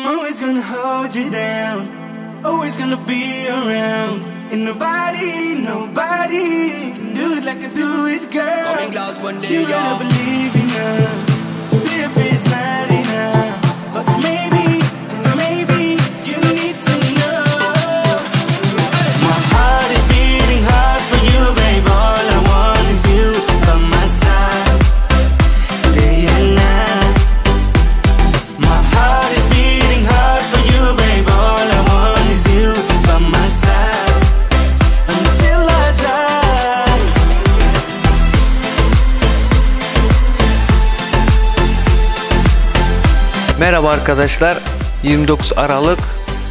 always gonna hold you down, always gonna be around. And nobody can do it like I do it, girl. You gotta believe in us. Baby, it's not enough, but maybe you need to know. My heart is beating hard for you, babe. All I want is you by my side, day and night. My heart is beating hard for you, babe. All I want is you by my side until I die. Merhaba arkadaşlar, 29 Aralık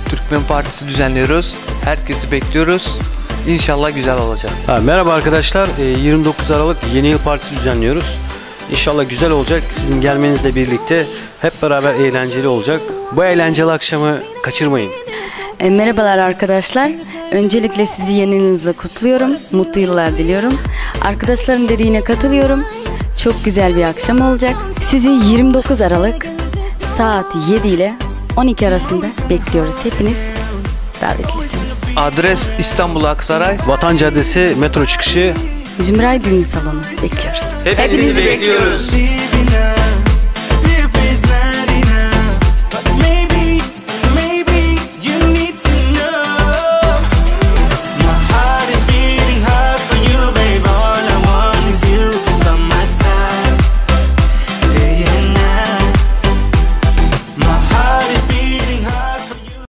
Türkmen Partisi düzenliyoruz. Herkesi bekliyoruz. İnşallah güzel olacak. Merhaba arkadaşlar, 29 Aralık Yeni Yıl Partisi düzenliyoruz. İnşallah güzel olacak. Sizin gelmenizle birlikte hep beraber eğlenceli olacak. Bu eğlenceli akşamı kaçırmayın. Merhabalar arkadaşlar. Öncelikle sizi yeni yılınızla kutluyorum. Mutlu yıllar diliyorum. Arkadaşlarım dediğine katılıyorum. Çok güzel bir akşam olacak. Sizi 29 Aralık saat 7 ile 12 arasında bekliyoruz. Hepiniz davetlisiniz. Adres İstanbul Aksaray, Vatan Caddesi metro çıkışı. Zümray Düğün Salonu bekliyoruz. Hepinizi bekliyoruz. Believe in us.